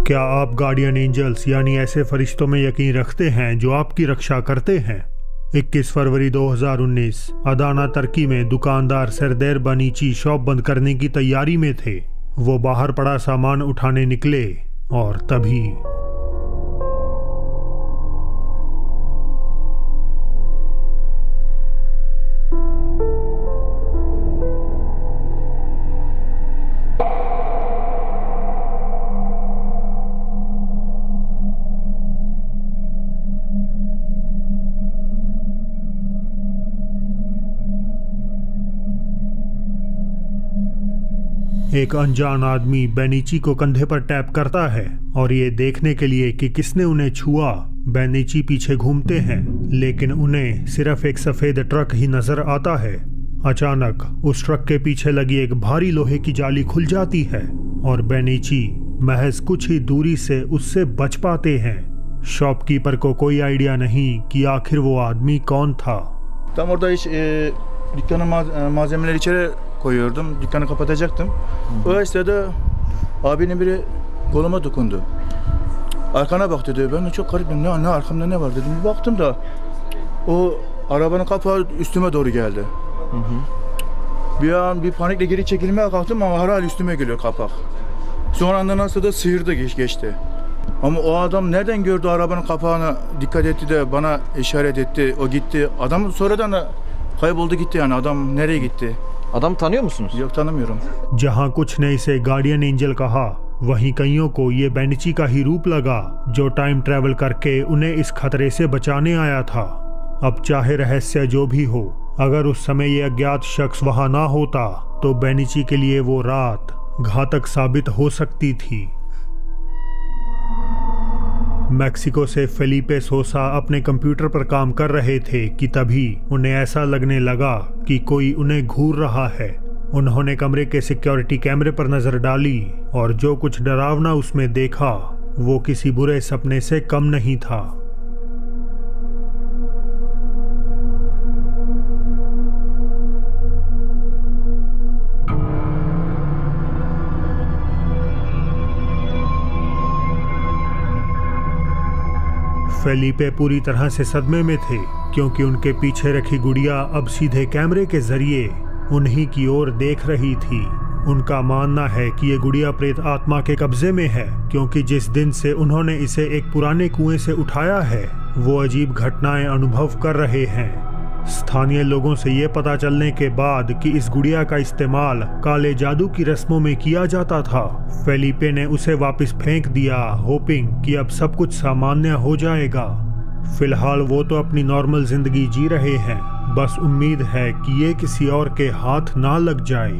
क्या आप guardian angels यानी ऐसे फरिश्तों में यकीन रखते हैं जो आपकी रक्षा करते हैं? 21 फरवरी 2019 अदाना तुर्की में दुकानदार सरदैर बानीची शॉप बंद करने की तैयारी में थे। वो बाहर पड़ा सामान उठाने निकले और तभी एक अनजान आदमी बेनिची को कंधे पर टैप करता है और ये देखने के लिए कि किसने उन्हें छुआ बेनिची पीछे घूमते हैं, लेकिन उन्हें सिर्फ एक सफेद ट्रक ही नजर आता है। अचानक उस ट्रक के पीछे लगी एक भारी लोहे की जाली खुल जाती है और बेनिची महज कुछ ही दूरी से उससे बच पाते हैं। शॉपकीपर को कोई आइडिया नहीं कि आखिर वो आदमी कौन था। Tam orada dükkanın malzemeleri içeri koyuyordum. Dükkanı kapatacaktım. O esnada abinin biri koluma dokundu. Arkana bak dedi. Ben de çok garip dedim. Ne arkamda ne var dedim. Bir baktım da o arabanın kapağı üstüme doğru geldi. Bir an bir panikle geri çekilmeye kalktım ama herhalde üstüme geliyor kapak. Son anda nasıl da sıyırdı geçti. Ama o adam nereden gördü arabanın kapağını, dikkat etti de bana işaret etti. O gitti. Adam sonradan da kayboldu gitti yani. Adam nereye gitti? Adam tanıyor musunuz? Yok, tanımıyorum. जहाँ कुछ ने इसे guardian angel कहा, वहीं कईयों को ये बेनिची का ही रूप लगा जो टाइम ट्रैवल करके उन्हें इस खतरे से बचाने आया था। अब चाहे रहस्य जो भी हो, अगर उस समय ये अज्ञात शख्स वहां ना होता तो बेनिची के लिए वो रात घातक साबित हो सकती थी। मैक्सिको से फेलिपे सोसा अपने कंप्यूटर पर काम कर रहे थे कि तभी उन्हें ऐसा लगने लगा कि कोई उन्हें घूर रहा है। उन्होंने कमरे के सिक्योरिटी कैमरे पर नजर डाली और जो कुछ डरावना उसमें देखा वो किसी बुरे सपने से कम नहीं था। फेलिपे पूरी तरह से सदमे में थे क्योंकि उनके पीछे रखी गुड़िया अब सीधे कैमरे के जरिए उन्हीं की ओर देख रही थी। उनका मानना है कि ये गुड़िया प्रेत आत्मा के कब्जे में है क्योंकि जिस दिन से उन्होंने इसे एक पुराने कुएं से उठाया है वो अजीब घटनाएं अनुभव कर रहे हैं। स्थानीय लोगों से ये पता चलने के बाद कि इस गुड़िया का इस्तेमाल काले जादू की रस्मों में किया जाता था, फेलिपे ने उसे वापस फेंक दिया, होपिंग कि अब सब कुछ सामान्य हो जाएगा। फिलहाल वो तो अपनी नॉर्मल जिंदगी जी रहे हैं, बस उम्मीद है कि ये किसी और के हाथ ना लग जाए।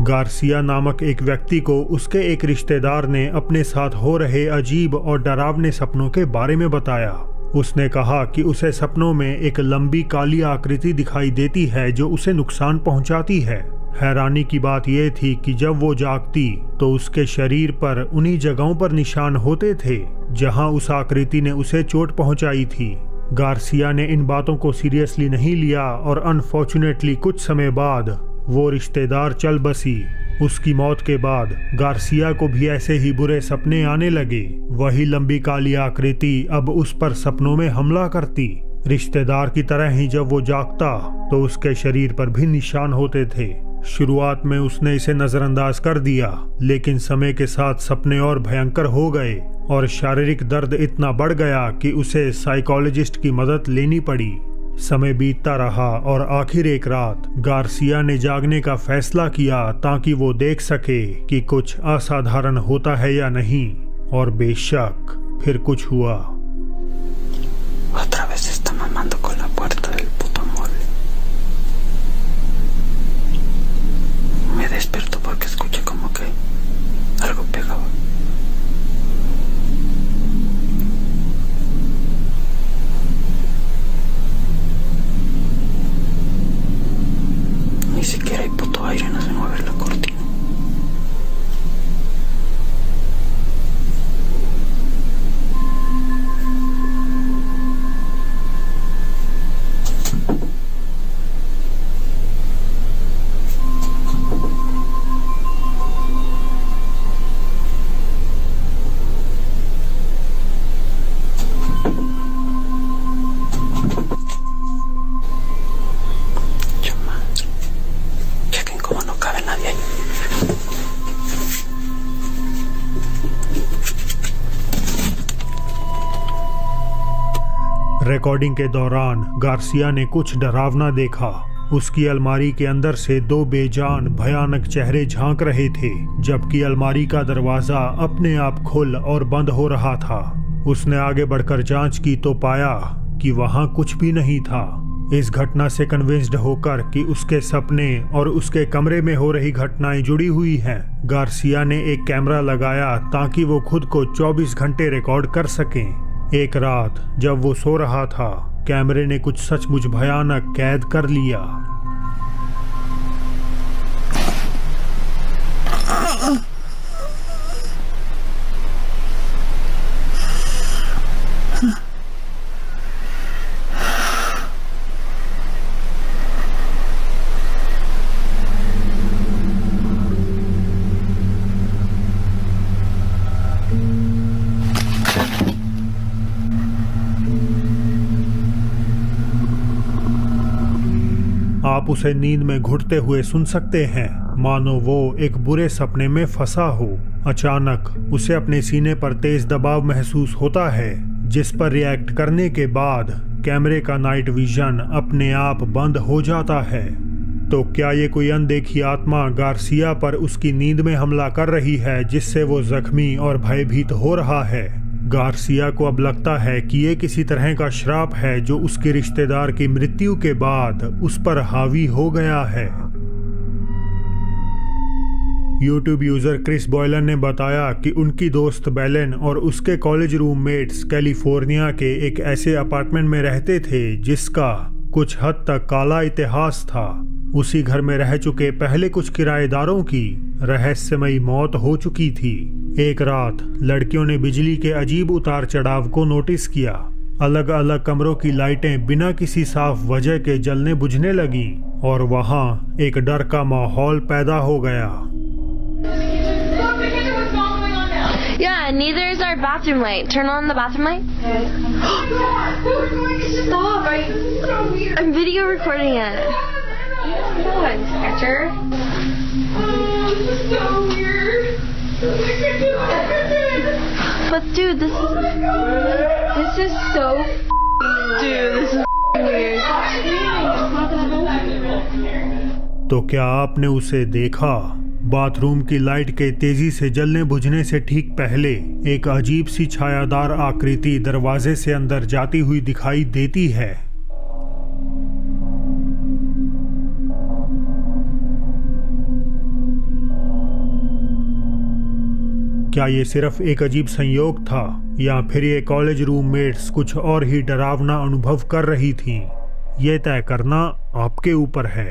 गार्सिया नामक एक व्यक्ति को उसके एक रिश्तेदार ने अपने साथ हो रहे अजीब और डरावने सपनों के बारे में बताया। उसने कहा कि उसे सपनों में एक लंबी काली आकृति दिखाई देती है जो उसे नुकसान पहुंचाती है। हैरानी की बात यह थी कि जब वो जागती तो उसके शरीर पर उन्हीं जगहों पर निशान होते थे जहां उस आकृति ने उसे चोट पहुंचाई थी। गार्सिया ने इन बातों को सीरियसली नहीं लिया और अनफॉर्चुनेटली कुछ समय बाद वो रिश्तेदार चल बसी। उसकी मौत के बाद गार्सिया को भी ऐसे ही बुरे सपने आने लगे। वही लंबी काली आकृति अब उस पर सपनों में हमला करती। रिश्तेदार की तरह ही जब वो जागता तो उसके शरीर पर भी निशान होते थे। शुरुआत में उसने इसे नजरअंदाज कर दिया, लेकिन समय के साथ सपने और भयंकर हो गए और शारीरिक दर्द इतना बढ़ गया कि उसे साइकोलॉजिस्ट की मदद लेनी पड़ी। समय बीतता रहा और आखिर एक रात गार्सिया ने जागने का फैसला किया ताकि वो देख सके कि कुछ असाधारण होता है या नहीं, और बेशक फिर कुछ हुआ। Otra vez está mamando con la puerta del puto mueble. Me despierto porque escuché como que algo pegaba. Ni siquiera hay puto aire, no se mueve la cortina. Recording के दौरान गार्सिया ने कुछ डरावना देखा। उसकी अलमारी के अंदर से 2 बेजान भयानक चेहरे झांक रहे थे, जबकि अलमारी का दरवाजा अपने आप खुल और बंद हो रहा था। उसने आगे बढ़कर जांच की तो पाया कि वहां कुछ भी नहीं था। इस घटना से कन्विंस्ड होकर कि उसके सपने और उसके कमरे में हो रही घटनाएं जुड़ी हुई हैं, गार्सिया ने एक कैमरा लगाया ताकि वो खुद को 24 घंटे रिकॉर्ड कर सकें। एक रात जब वो सो रहा था, कैमरे ने कुछ सचमुच भयानक कैद कर लिया। आप उसे नींद में घुटते हुए सुन सकते हैं, मानो वो एक बुरे सपने में फंसा हो। अचानक उसे अपने सीने पर तेज दबाव महसूस होता है, जिस पर रिएक्ट करने के बाद कैमरे का नाइट विजन अपने आप बंद हो जाता है। तो क्या ये कोई अनदेखी आत्मा गार्सिया पर उसकी नींद में हमला कर रही है, जिससे वो जख्मी और भयभीत हो रहा है? गार्सिया को अब लगता है कि ये किसी तरह का श्राप है जो उसके रिश्तेदार की मृत्यु के बाद उस पर हावी हो गया है। यूट्यूब यूजर क्रिस बॉयलन ने बताया कि उनकी दोस्त बेलन और उसके कॉलेज रूममेट्स कैलिफोर्निया के एक ऐसे अपार्टमेंट में रहते थे जिसका कुछ हद तक काला इतिहास था। उसी घर में रह चुके पहले कुछ किराएदारों की रहस्यमयी मौत हो चुकी थी। एक रात लड़कियों ने बिजली के अजीब उतार चढ़ाव को नोटिस किया। अलग अलग कमरों की लाइटें बिना किसी साफ वजह के जलने बुझने लगी और वहां एक डर का माहौल पैदा हो गया। Yeah, neither is our bathroom light. Turn on the bathroom light. Stop! I'm video recording it. No one, Scratcher. This is so weird. But dude, this is so dude, this is weird. तो क्या आपने उसे देखा? Bathroom की light के तेजी से जलने बुझने से ठीक पहले एक अजीब सी छायादार आकृति दरवाजे से अंदर जाती हुई दिखाई देती है। क्या ये सिर्फ एक अजीब संयोग था या फिर ये कॉलेज रूममेट्स कुछ और ही डरावना अनुभव कर रही थीं? ये तय करना आपके ऊपर है।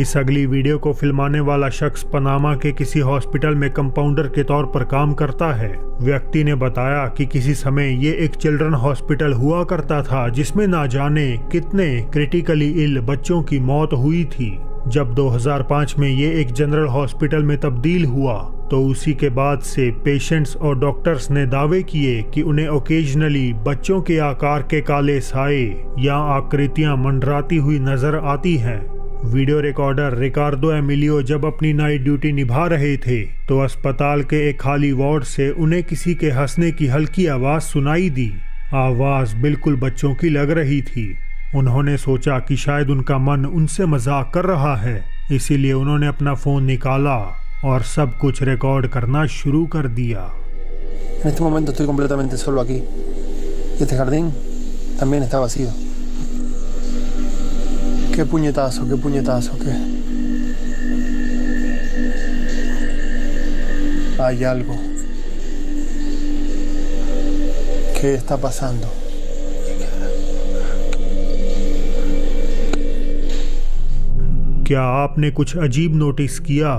इस अगली वीडियो को फिल्माने वाला शख्स पनामा के किसी हॉस्पिटल में कंपाउंडर के तौर पर काम करता है। व्यक्ति ने बताया कि किसी समय ये एक चिल्ड्रन हॉस्पिटल हुआ करता था जिसमें ना जाने कितने क्रिटिकली इल बच्चों की मौत हुई थी। जब 2005 में ये एक जनरल हॉस्पिटल में तब्दील हुआ तो उसी के बाद से पेशेंट्स और डॉक्टर्स ने दावे किए कि उन्हें ओकेजनली बच्चों के आकार के काले साए या आकृतियां मंडराती हुई नजर आती हैं। वीडियो रिकॉर्डर रिकार्डो एमिलियो जब अपनी नाइट ड्यूटी निभा रहे थे तो अस्पताल के एक खाली वार्ड से उन्हें किसी के हंसने की हल्की आवाज सुनाई दी। आवाज बिल्कुल बच्चों की लग रही थी। उन्होंने सोचा कि शायद उनका मन उनसे मजाक कर रहा है, इसीलिए उन्होंने अपना फोन निकाला और सब कुछ रिकॉर्ड करना शुरू कर दिया। En este momento estoy completamente solo aquí. Y este jardín también está vacío. Qué puñetazo, qué puñetazo, qué. Hay algo. ¿Qué está pasando? क्या आपने कुछ अजीब नोटिस किया?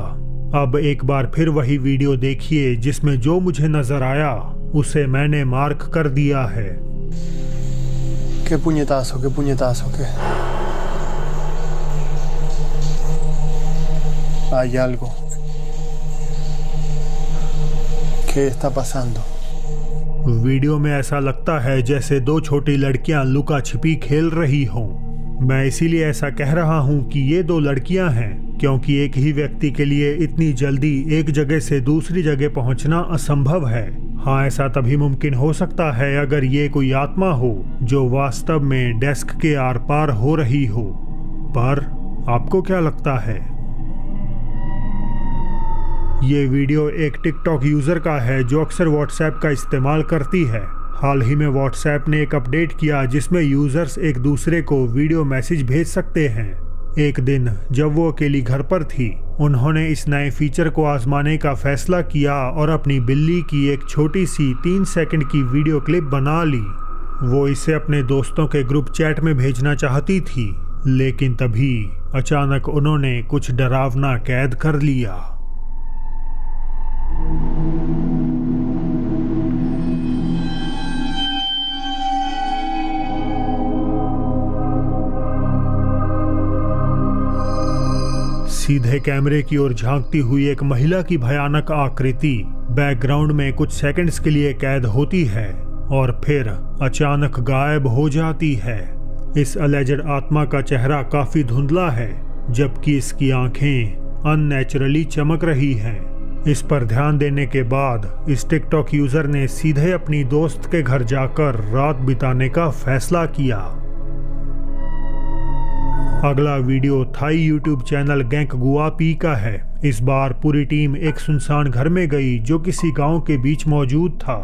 अब एक बार फिर वही वीडियो देखिए जिसमें जो मुझे नजर आया उसे मैंने मार्क कर दिया है। Qué puñetazo, qué. Hay algo. ¿Qué está pasando? Video में ऐसा लगता है जैसे दो छोटी लड़कियां लुका छिपी खेल रही हों। मैं इसीलिए ऐसा कह रहा हूं कि ये दो लड़कियां हैं क्योंकि एक ही व्यक्ति के लिए इतनी जल्दी एक जगह से दूसरी जगह पहुंचना असंभव है। हाँ, ऐसा तभी मुमकिन हो सकता है अगर ये कोई आत्मा हो जो वास्तव में डेस्क के आर पार हो रही हो। पर आपको क्या लगता है? ये वीडियो एक टिकटॉक यूज़र का है जो अक्सर व्हाट्सएप का इस्तेमाल करती है। हाल ही में व्हाट्सएप ने एक अपडेट किया जिसमें यूज़र्स एक दूसरे को वीडियो मैसेज भेज सकते हैं। एक दिन जब वो अकेली घर पर थी, उन्होंने इस नए फीचर को आजमाने का फैसला किया और अपनी बिल्ली की एक छोटी सी 3 सेकंड की वीडियो क्लिप बना ली। वो इसे अपने दोस्तों के ग्रुप चैट में भेजना चाहती थी, लेकिन तभी अचानक उन्होंने कुछ डरावना कैद कर लिया। सीधे कैमरे की ओर झांकती हुई एक महिला की भयानक आकृति बैकग्राउंड में कुछ सेकंड्स के लिए कैद होती है और फिर अचानक गायब हो जाती है। इस अलेजेड आत्मा का चेहरा काफी धुंधला है, जबकि इसकी आंखें अननेचुरली चमक रही हैं। इस पर ध्यान देने के बाद इस टिकटॉक यूजर ने सीधे अपनी दोस्त के घर जाकर रात बिताने का फैसला किया। अगला video Thai YouTube channel gang गुआपी का है। इस बार पूरी टीम एक सुनसान घर में गई जो किसी गांव के बीच मौजूद था।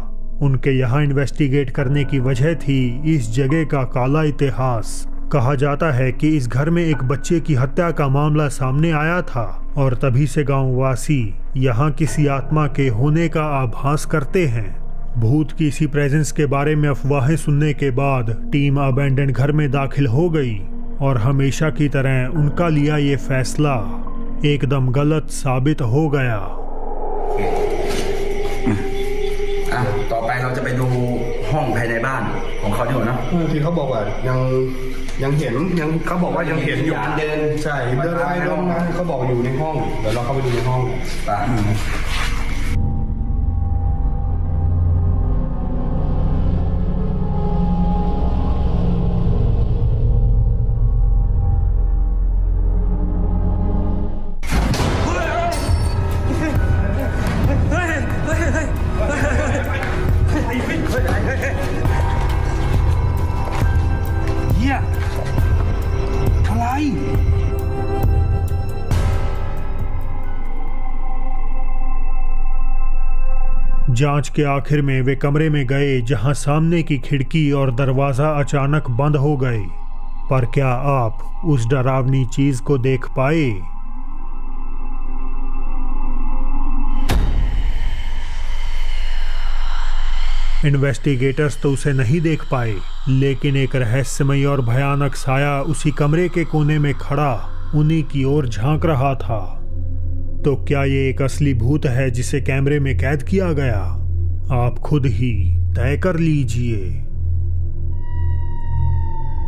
उनके यहाँ इन्वेस्टिगेट करने की वजह थी इस जगह का काला इतिहास। कहा जाता है कि इस घर में एक बच्चे की हत्या का मामला सामने आया था और तभी से गांववासी यहाँ किसी आत्मा के होने का आभास करते हैं। भूत की इसी प्रेजेंस के बारे में अफवाहें सुनने के बाद टीम अबैंडन घर में दाखिल हो गई और हमेशा की तरह उनका लिया ये फैसला एकदम गलत साबित हो गया। ต่อไปเราจะไปดูห้องภายในบ้านของเขาดีกว่านะ ที่เขาบอกว่ายังเห็นเขาบอกว่ายังเห็นอยู่ เดิน ใช่เดินไปเดินมาเขาบอกอยู่ในห้องเดี๋ยวเราเข้าไปดูในห้อง जांच के आखिर में वे कमरे में गए जहां सामने की खिड़की और दरवाजा अचानक बंद हो गए। पर क्या आप उस डरावनी चीज को देख पाए? इन्वेस्टिगेटर्स तो उसे नहीं देख पाए, लेकिन एक रहस्यमय और भयानक साया उसी कमरे के कोने में खड़ा उन्हीं की ओर झांक रहा था। तो क्या ये एक असली भूत है जिसे कैमरे में कैद किया गया? आप खुद ही तय कर लीजिए।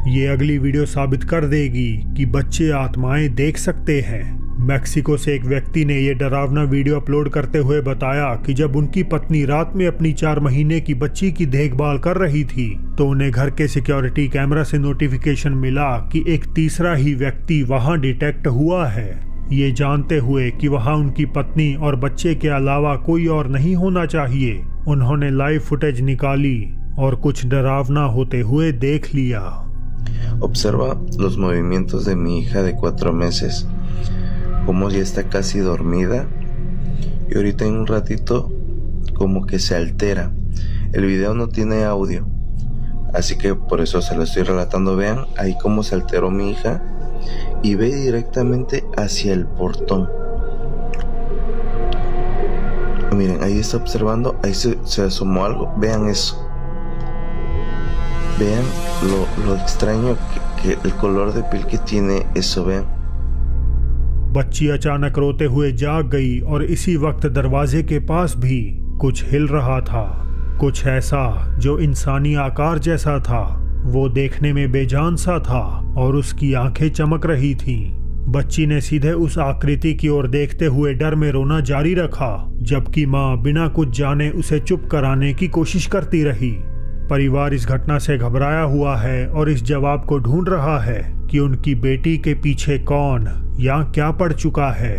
ये अगली वीडियो साबित कर देगी कि बच्चे आत्माएं देख सकते हैं। मैक्सिको से एक व्यक्ति ने ये डरावना वीडियो अपलोड करते हुए बताया कि जब उनकी पत्नी रात में अपनी 4 महीने की बच्ची की देखभाल कर रही थी तो उन्हें घर के सिक्योरिटी कैमरा से नोटिफिकेशन मिला कि एक तीसरा ही व्यक्ति वहां डिटेक्ट हुआ है। ये जानते हुए कि वहां उनकी पत्नी और बच्चे के अलावा कोई और नहीं होना चाहिए, उन्होंने लाइव फुटेज निकाली और कुछ डरावना होते हुए देख लिया। Observa los movimientos de mi hija de 4 meses, como ya está casi dormida y ahorita en un ratito como que se altera. El video no tiene audio, así que por eso se lo estoy relatando. Vean ahí cómo se alteró mi hija y ve directamente hacia el portón. Miren, ahí está observando, ahí se asomó algo. Vean eso. Vean lo extraño que el color de piel que tiene eso, vean. बच्ची अचानक रोते हुए जाग गई और इसी वक्त दरवाजे के पास भी कुछ हिल रहा था, कुछ ऐसा जो इंसानी आकार जैसा था। वो देखने में बेजान सा था और उसकी आंखें चमक रही थीं। बच्ची ने सीधे उस आकृति की ओर देखते हुए डर में रोना जारी रखा, जबकि माँ बिना कुछ जाने उसे चुप कराने की कोशिश करती रही। परिवार इस घटना से घबराया हुआ है और इस जवाब को ढूंढ रहा है कि उनकी बेटी के पीछे कौन या क्या पड़ चुका है।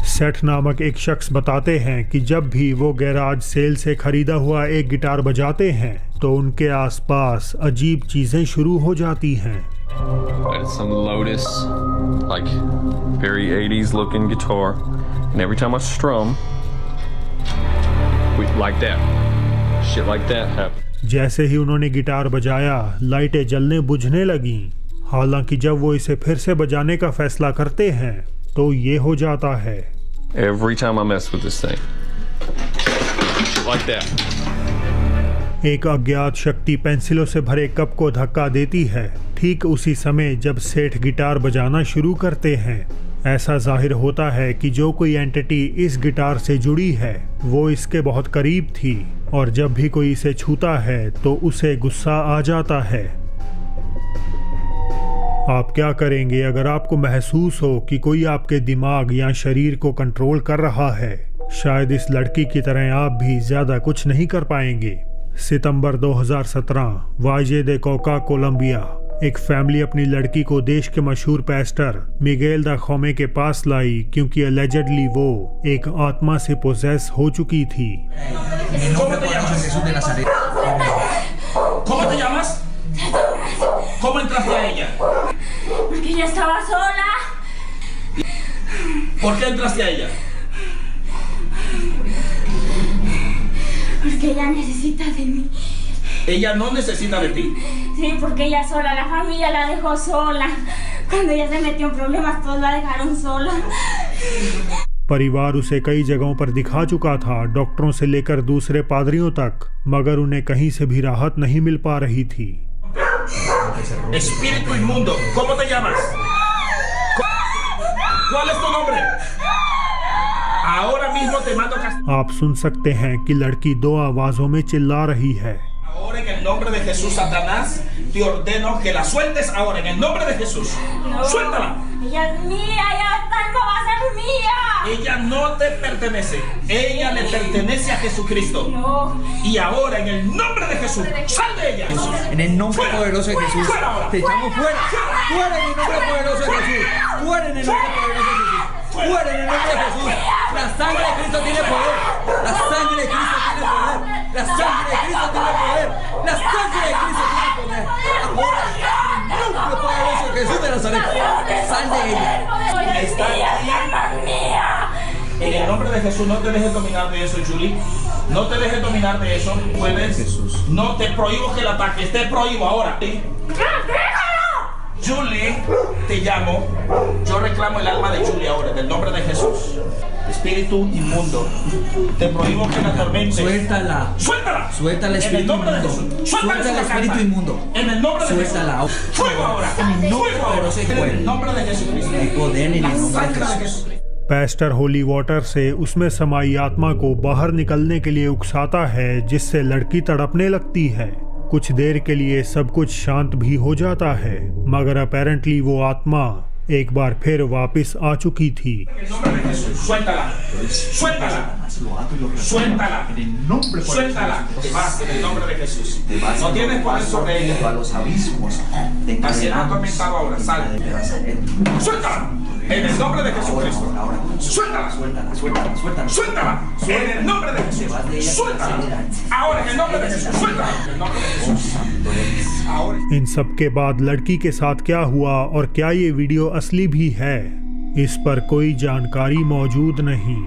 सेठ नामक एक शख्स बताते हैं कि जब भी वो गैराज सेल से खरीदा हुआ एक गिटार बजाते हैं तो उनके आसपास अजीब चीजें शुरू हो जाती हैं। Some Lotus, like very 80s looking guitar, and every time I strum, like that, shit like that happens. जैसे ही उन्होंने गिटार बजाया, लाइटें जलने बुझने लगीं। हालांकि जब वो इसे फिर से बजाने का फैसला करते हैं तो ये हो जाता है। Every time I mess with this thing, shit like that. एक अज्ञात शक्ति पेंसिलों से भरे कप को धक्का देती है ठीक उसी समय जब सेठ गिटार बजाना शुरू करते हैं। ऐसा जाहिर होता है कि जो कोई एंटिटी इस गिटार से जुड़ी है वो इसके बहुत करीब थी और जब भी कोई इसे छूता है तो उसे गुस्सा आ जाता है। आप क्या करेंगे अगर आपको महसूस हो कि कोई आपके दिमाग या शरीर को कंट्रोल कर रहा है? शायद इस लड़की की तरह आप भी ज्यादा कुछ नहीं कर पाएंगे। सितंबर 2017 वाजे दे कोका, कोलंबिया। एक फैमिली अपनी लड़की को देश के मशहूर पेस्टर मिगेल दा खोमे के पास लाई क्योंकि अलेजेडली वो एक आत्मा से पोजेस हो चुकी थी। Porque ella necesita de mí. Ella no necesita de ti. Sí, porque ella sola, la familia la dejó sola. Cuando ella se metió en problemas, todos la dejaron sola. परिवार उसे कई जगहों पर दिखा चुका था, डॉक्टरों से लेकर दूसरे पादरियों तक, मगर उन्हें कहीं से भी राहत नहीं मिल पा रही थी। Espíritu inmundo, ¿cómo te llamas? ¿Cuál es tu nombre? Ahora mismo te mando castigo. आप सुन सकते हैं कि लड़की दो आवाजों में चिल्ला रही है। Ahora en el nombre de Jesús, Satanás, te ordeno que la sueltes ahora en el nombre de Jesús. No. Suéltala. Ella es mía, ella no va a ser mía. Ella no te pertenece. Ella le pertenece a Jesucristo. No. Y ahora en el nombre de Jesús, sal de ella. En el nombre poderoso de Jesús, te echamos fuera. Fuera en el nombre poderoso de Jesús. Fuera en el nombre poderoso de Jesús. Fuera en el nombre de Jesús. La sangre de Cristo tiene poder. La sangre de Cristo tiene poder. La sangre de Cristo tiene poder. La sangre de Cristo tiene poder. Ahora, en el nombre poderoso de Jesús de Nazaret, sal de ella. Está en el nombre de Jesús, no te dejes dominar de eso, Julie. No te dejes dominar de eso. Puedes. No te prohíbo que la ataques. Te prohíbo ahora. Julie, te llamo. Yo reclamo el alma de Julie ahora, en el nombre de Jesús. Espíritu inmundo, te prohíbo que la atormente. Suéltala. ¡Suéltala! Suéltala, espíritu inmundo. Suéltala, espíritu inmundo. En el nombre de Suéltala. Jesús. ¡Fuego ahora! En el nombre ¡Fuego ahora! poderoso de En el nombre de Jesucristo. El poder en el La nombre de sangre Jesús. Pasteur holy water से उसमें समाई आत्मा को बाहर निकलने के लिए उकसाता है, जिससे लड़की तड़पने लगती है। कुछ देर के लिए सब कुछ शांत भी हो जाता है, मगर अपेरेंटली वो आत्मा एक बार फिर वापस आ चुकी थी। Suéltala, suéltala, suéltala, suéltala. Te vas en el nombre de Jesús. No tienes poder sobre ella. Así ha atormentado ahora, sal. Suéltala. En el nombre de Jesucristo. Suéltala. Suéltala. En el nombre de Jesús. Suéltala. Ahora en el nombre de Jesús. Suéltala. En el nombre de Jesús. Ahora. इन सब के बाद लड़की के साथ क्या हुआ और क्या ये वीडियो असली भी है, इस पर कोई जानकारी मौजूद नहीं।